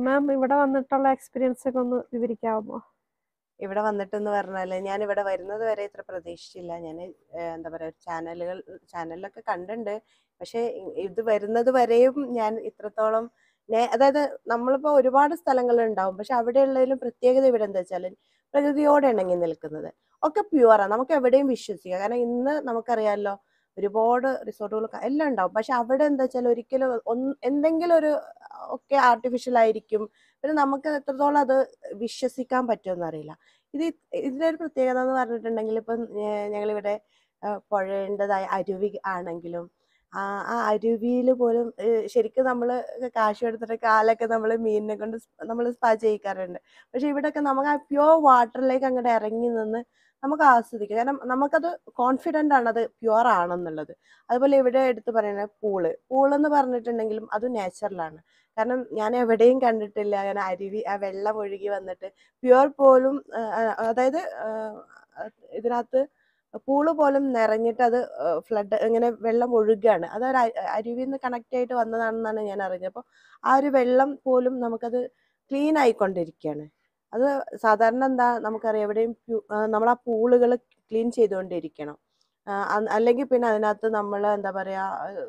മാം ഇവിടെ വന്നിട്ടുള്ള എക്സ്പീരിയൻസ് ഒക്കെ ഒന്ന് വിവരിക്കാമോ? ഇവിടെ വന്നിട്ടെന്ന് പറഞ്ഞാൽ ഞാൻ ഇവിടെ വരുന്നത് വരെ ഇത്ര പ്രതീക്ഷിച്ചില്ല. ഞാൻ എന്താ പറയുക, ചാനലിലൊക്കെ കണ്ടിട്ടുണ്ട്. പക്ഷേ ഇത് വരുന്നത് വരെയും ഞാൻ ഇത്രത്തോളം അതായത് നമ്മളിപ്പോൾ ഒരുപാട് സ്ഥലങ്ങളുണ്ടാവും, പക്ഷെ അവിടെയുള്ളതിലും പ്രത്യേകത ഇവിടെ എന്താ വെച്ചാൽ പ്രകൃതിയോട് ഇണങ്ങി നിൽക്കുന്നത് ഒക്കെ പ്യുവറാണ്. നമുക്ക് എവിടെയും വിശ്വസിക്കാം. കാരണം ഇന്ന് നമുക്കറിയാമല്ലോ, ഒരുപാട് റിസോർട്ടുകൾ എല്ലാം ഉണ്ടാവും, പക്ഷെ അവിടെ എന്താ വെച്ചാൽ ഒരിക്കലും എന്തെങ്കിലും ഒരു ഒക്കെ ആർട്ടിഫിഷ്യൽ ആയിരിക്കും. പിന്നെ നമുക്ക് എത്രത്തോളം അത് വിശ്വസിക്കാൻ പറ്റുമെന്ന് അറിയില്ല. ഇത് ഇതിനൊരു പ്രത്യേകത എന്ന് പറഞ്ഞിട്ടുണ്ടെങ്കിൽ, ഇപ്പം ഞങ്ങളിവിടെ പുഴേണ്ടതായ അരുവി ആണെങ്കിലും ആ അരുവിയിൽ പോലും ശരിക്കും നമ്മൾ കാശ് എടുത്തിട്ട് കാലൊക്കെ നമ്മൾ മീനിനെ കൊണ്ട് നമ്മൾ സ്പാ ചെയ്യിക്കാറുണ്ട്. പക്ഷെ ഇവിടെയൊക്കെ നമുക്ക് ആ പ്യുവർ വാട്ടറിലേക്ക് അങ്ങോട്ട് ഇറങ്ങി നിന്ന് നമുക്ക് ആസ്വദിക്കാം. കാരണം നമുക്കത് കോൺഫിഡൻ്റ് ആണ് അത് പ്യുവർ ആണെന്നുള്ളത്. അതുപോലെ ഇവിടെ എടുത്ത് പറയുന്നത് പൂളെന്ന് പറഞ്ഞിട്ടുണ്ടെങ്കിലും അത് നാച്ചുറലാണ്. കാരണം ഞാൻ എവിടെയും കണ്ടിട്ടില്ല അങ്ങനെ അരുവി ആ വെള്ളം ഒഴുകി വന്നിട്ട് പ്യുവർ പോലും അതായത് ഇതിനകത്ത് പൂള് പോലും നിറഞ്ഞിട്ട് അത് ഫ്ലഡ് ഇങ്ങനെ വെള്ളം ഒഴുകുകയാണ്. അതൊരു അരുവിയിൽ നിന്ന് കണക്ട് ആയിട്ട് വന്നതാണെന്നാണ് ഞാൻ അറിഞ്ഞത്. അപ്പോൾ ആ ഒരു വെള്ളം പോലും നമുക്കത് ക്ലീൻ ആയിക്കൊണ്ടിരിക്കുകയാണ്. അത് സാധാരണ എന്താ നമുക്കറിയാം, എവിടെയും നമ്മൾ ആ പൂളുകൾ ക്ലീൻ ചെയ്തുകൊണ്ടിരിക്കണം. അല്ലെങ്കിൽ പിന്നെ അതിനകത്ത് നമ്മൾ എന്താ പറയുക,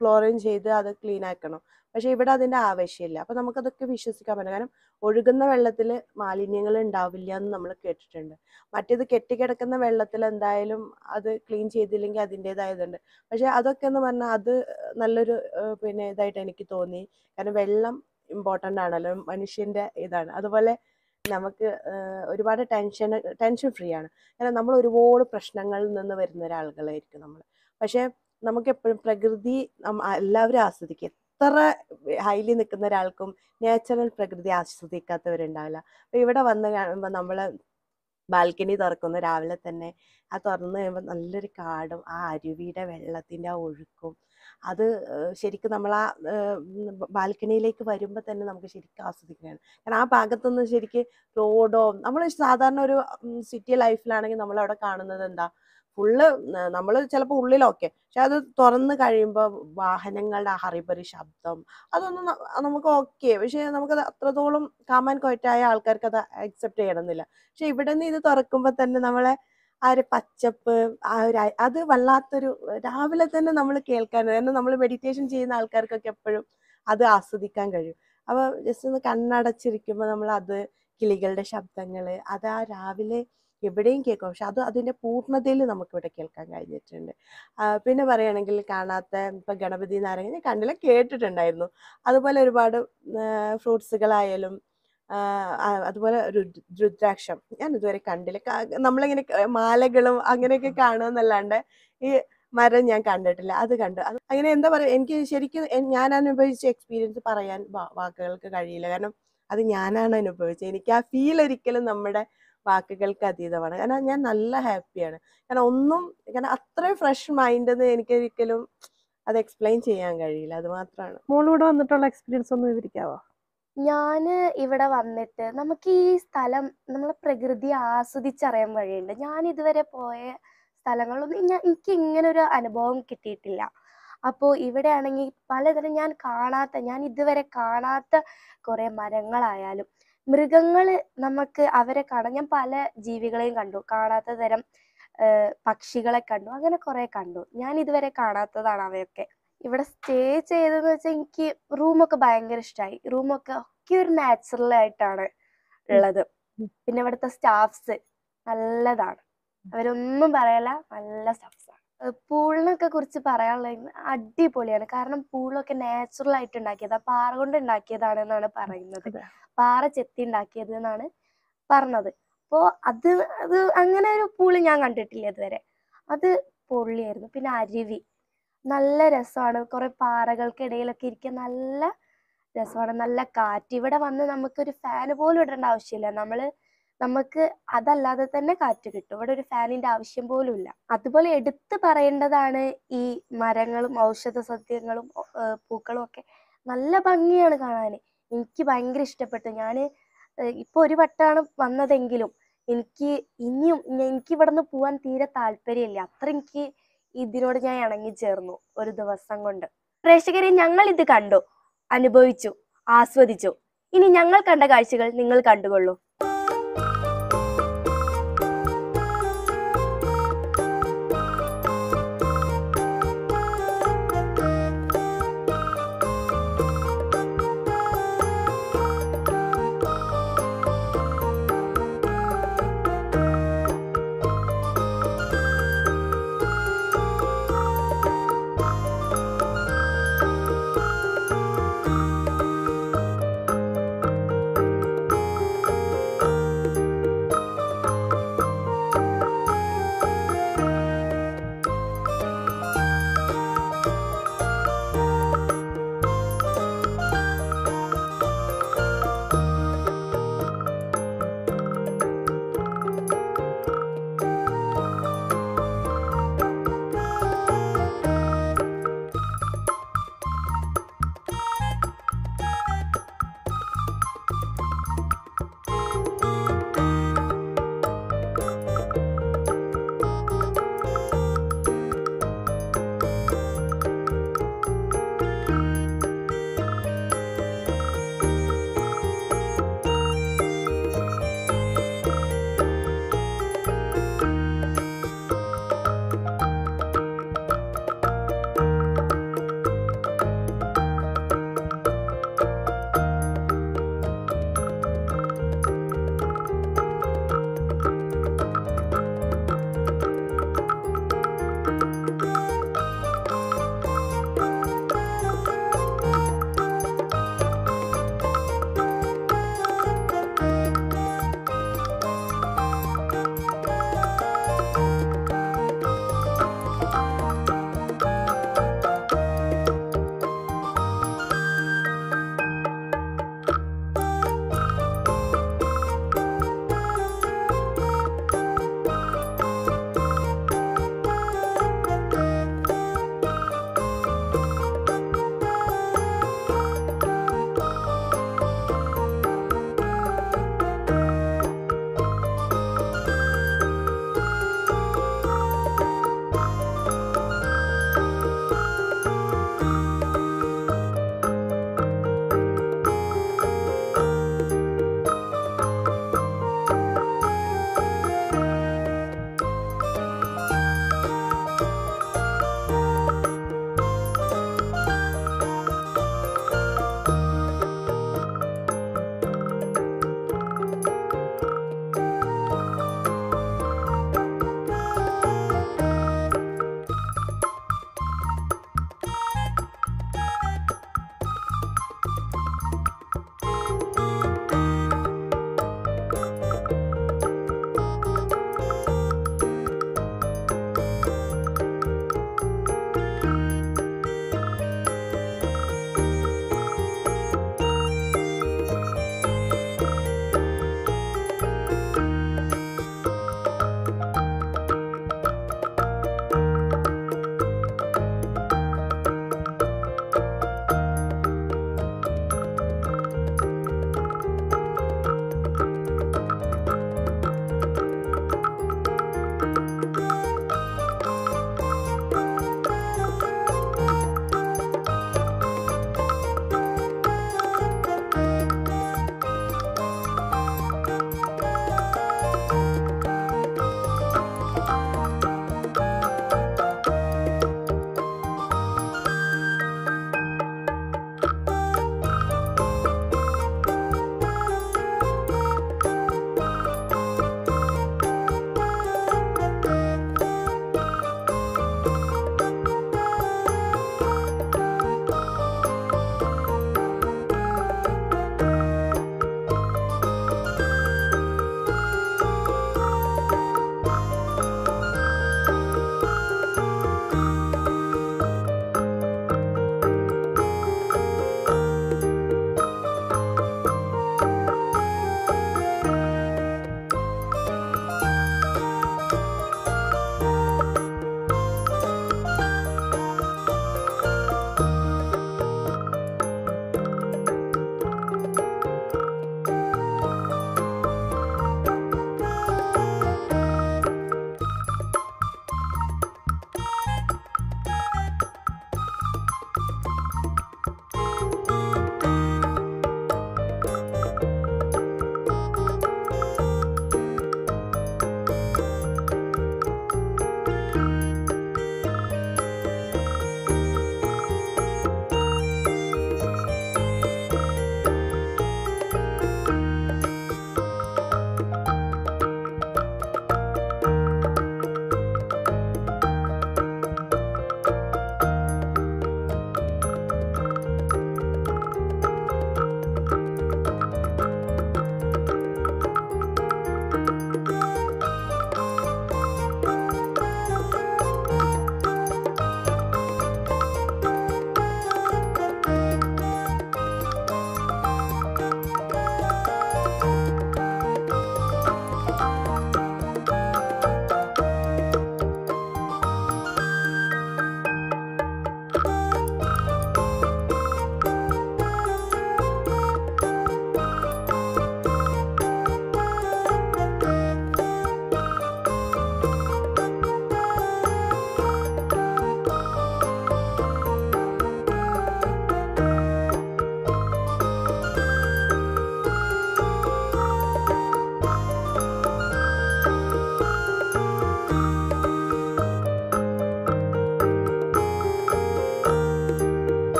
ക്ലോറിൻ ചെയ്ത് അത് ക്ലീൻ ആക്കണം. പക്ഷെ ഇവിടെ അതിൻ്റെ ആവശ്യമില്ല. അപ്പം നമുക്കതൊക്കെ വിശ്വസിക്കാൻ പറ്റും. കാരണം ഒഴുകുന്ന വെള്ളത്തിൽ മാലിന്യങ്ങൾ ഉണ്ടാവില്ല എന്ന് നമ്മൾ കേട്ടിട്ടുണ്ട്. മറ്റേത് കെട്ടിക്കിടക്കുന്ന വെള്ളത്തിൽ എന്തായാലും അത് ക്ലീൻ ചെയ്തില്ലെങ്കിൽ അതിൻ്റെതായതുണ്ട്. പക്ഷെ അതൊക്കെ എന്ന് പറഞ്ഞാൽ അത് നല്ലൊരു പിന്നെ ഇതായിട്ട് എനിക്ക് തോന്നി. കാരണം വെള്ളം ഇമ്പോർട്ടൻ്റ് ആണല്ലോ, മനുഷ്യൻ്റെ ഇതാണ്. അതുപോലെ നമുക്ക് ഒരുപാട് ടെൻഷൻ ഫ്രീ ആണ്. കാരണം നമ്മൾ ഒരുപാട് പ്രശ്നങ്ങളിൽ നിന്ന് വരുന്ന ഒരാളുകളായിരിക്കും നമ്മൾ. പക്ഷെ നമുക്ക് എപ്പോഴും പ്രകൃതി എല്ലാവരും ആസ്വദിക്കും. എത്ര ഹൈലി നിൽക്കുന്ന ഒരാൾക്കും നാച്ചുറൽ പ്രകൃതി ആസ്വദിക്കാത്തവരുണ്ടാവില്ല. അപ്പോൾ ഇവിടെ വന്ന് കാണുമ്പോൾ നമ്മൾ ബാൽക്കണി തുറക്കുന്നു രാവിലെ തന്നെ. ആ തുറന്നു കഴിയുമ്പോൾ നല്ലൊരു കാടും ആ അരുവിയുടെ വെള്ളത്തിൻ്റെ ആ ഒഴുക്കും അത് ശരിക്കും നമ്മൾ ആ ബാൽക്കണിയിലേക്ക് വരുമ്പോൾ തന്നെ നമുക്ക് ശരിക്കും ആസ്വദിക്കുകയാണ്. കാരണം ആ ഭാഗത്തൊന്നും ശരിക്കും റോഡോ, നമ്മൾ സാധാരണ ഒരു സിറ്റി ലൈഫിലാണെങ്കിൽ നമ്മളവിടെ കാണുന്നത് എന്താ, ഫുള്ള് നമ്മൾ ചിലപ്പോൾ ഉള്ളിലൊക്കെ, പക്ഷെ അത് തുറന്ന് കഴിയുമ്പോൾ വാഹനങ്ങളുടെ ഹറിബറി ശബ്ദം അതൊന്നും നമുക്ക് ഓക്കെ. പക്ഷെ നമുക്കത് അത്രത്തോളം കാമാൻ ക്വയറ്റായ ആൾക്കാർക്ക് അത് അക്സെപ്റ്റ് ചെയ്യണമെന്നില്ല. പക്ഷെ ഇവിടെ നിന്ന് ഇത് തുറക്കുമ്പോൾ തന്നെ നമ്മളെ ആ ഒരു പച്ചപ്പ്, ആ ഒരു അത് വല്ലാത്തൊരു രാവിലെ തന്നെ നമ്മൾ കേൾക്കാൻ, കാരണം നമ്മൾ മെഡിറ്റേഷൻ ചെയ്യുന്ന ആൾക്കാർക്കൊക്കെ എപ്പോഴും അത് ആസ്വദിക്കാൻ കഴിയും. അപ്പോൾ ജസ്റ്റ് ഒന്ന് കണ്ണടച്ചിരിക്കുമ്പോൾ നമ്മൾ അത് കിളികളുടെ ശബ്ദങ്ങൾ അത് ആ രാവിലെ എവിടെയും കേൾക്കും. പക്ഷെ അത് അതിൻ്റെ പൂർണ്ണതയിൽ നമുക്കിവിടെ കേൾക്കാൻ കഴിഞ്ഞിട്ടുണ്ട്. പിന്നെ പറയുകയാണെങ്കിൽ കാണാത്ത ഇപ്പം ഗണപതി നാരങ്ങ ഞാൻ കണ്ടില്ല, കേട്ടിട്ടുണ്ടായിരുന്നു. അതുപോലെ ഒരുപാട് ഫ്രൂട്ട്സുകളായാലും അതുപോലെ രുദ്രാക്ഷം ഞാൻ ഇതുവരെ കണ്ടില്ല. നമ്മളിങ്ങനെ മാലകളും അങ്ങനെയൊക്കെ കാണുമെന്നല്ലാണ്ട് ഈ മരം ഞാൻ കണ്ടിട്ടില്ല. അത് കണ്ടു. അങ്ങനെ എന്താ പറയുക, എനിക്ക് ശരിക്കും ഞാൻ അനുഭവിച്ച എക്സ്പീരിയൻസ് പറയാൻ വാക്കുകൾക്ക് കഴിയില്ല. കാരണം അത് ഞാനാണ് അനുഭവിച്ചത്. എനിക്ക് ആ ഫീൽ ഒരിക്കലും നമ്മുടെ വാക്കുകൾക്ക് അതീതമാണ്. കാരണം ഞാൻ നല്ല ഹാപ്പിയാണ്. കാരണം അത്രയും ഫ്രഷ് മൈൻഡ് എനിക്ക് ഒരിക്കലും അത് എക്സ്പ്ലെയിൻ ചെയ്യാൻ കഴിയില്ല. അത് മാത്രമാണ്. മോളിവിടെ വന്നിട്ടുള്ള എക്സ്പീരിയൻസ് ഒന്ന് വിവരിക്കാവോ? ഞാന് ഇവിടെ വന്നിട്ട് നമുക്ക് ഈ സ്ഥലം നമ്മളെ പ്രകൃതി ആസ്വദിച്ചറിയാൻ വഴിയുണ്ട്. ഞാൻ ഇതുവരെ പോയ സ്ഥലങ്ങളിലൊന്നും എനിക്ക് ഇങ്ങനെ ഒരു അനുഭവം കിട്ടിയിട്ടില്ല. അപ്പോൾ ഇവിടെ ആണെങ്കിൽ പലതരം ഞാൻ ഇതുവരെ കാണാത്ത കുറേ മരങ്ങളായാലും മൃഗങ്ങൾ നമുക്ക് അവരെ കാണാം. ഞാൻ പല ജീവികളെയും കണ്ടു, കാണാത്ത തരം പക്ഷികളെ കണ്ടു, അങ്ങനെ കുറേ കണ്ടു. ഞാൻ ഇതുവരെ കാണാത്തതാണ് അവയൊക്കെ. ഇവിടെ സ്റ്റേ ചെയ്തതെന്ന് വെച്ചാൽ എനിക്ക് റൂമൊക്കെ ഭയങ്കര ഇഷ്ടമായി. റൂമൊക്കെ ഒരു നാച്ചുറൽ ആയിട്ടാണ് ഉള്ളത്. പിന്നെ ഇവിടുത്തെ സ്റ്റാഫ്സ് നല്ലതാണ്, അവരൊന്നും പറയല, നല്ല സ്റ്റാഫ്സാണ്. പൂളിനൊക്കെ കുറിച്ച് പറയാനുള്ളത് അടിപൊളിയാണ്. കാരണം പൂളൊക്കെ നാച്ചുറൽ ആയിട്ട് ഉണ്ടാക്കിയതാ, പാറ കൊണ്ട് ഉണ്ടാക്കിയതാണെന്നാണ് പറയുന്നത്. പാറ ചെത്തി ഉണ്ടാക്കിയത് എന്നാണ് പറഞ്ഞത്. അപ്പോൾ അത് അങ്ങനെ ഒരു പൂള് ഞാൻ കണ്ടിട്ടില്ല ഇതുവരെ. അത് പൊള്ളിയായിരുന്നു. പിന്നെ അരുവി നല്ല രസമാണ്. കുറെ പാറകൾക്കിടയിലൊക്കെ ഇരിക്കാൻ നല്ല രസമാണ്. നല്ല കാറ്റ്. ഇവിടെ വന്ന് നമുക്കൊരു ഫാന് പോലും ഇടേണ്ട ആവശ്യമില്ല. നമുക്ക് അതല്ലാതെ തന്നെ കാറ്റ് കിട്ടും. ഇവിടെ ഒരു ഫാനിന്റെ ആവശ്യം പോലും ഇല്ല. അതുപോലെ എടുത്തു പറയേണ്ടതാണ് ഈ മരങ്ങളും ഔഷധ സസ്യങ്ങളും പൂക്കളും ഒക്കെ നല്ല ഭംഗിയാണ് കാണാൻ. എനിക്ക് ഭയങ്കര ഇഷ്ടപ്പെട്ടു. ഞാൻ ഇപ്പൊ ഒരു വട്ടമാണ് വന്നതെങ്കിലും എനിക്ക് ഇവിടെ നിന്ന് പോവാൻ തീരെ താല്പര്യമില്ല. അത്ര എനിക്ക് ഇതിനോട് ഞാൻ ഇണങ്ങിച്ചേർന്നു ഒരു ദിവസം കൊണ്ട്. പ്രേക്ഷകരെ, ഞങ്ങൾ ഇത് കണ്ടു, അനുഭവിച്ചു, ആസ്വദിച്ചു. ഇനി ഞങ്ങൾ കണ്ട കാഴ്ചകൾ നിങ്ങൾ കണ്ടുകൊള്ളൂ.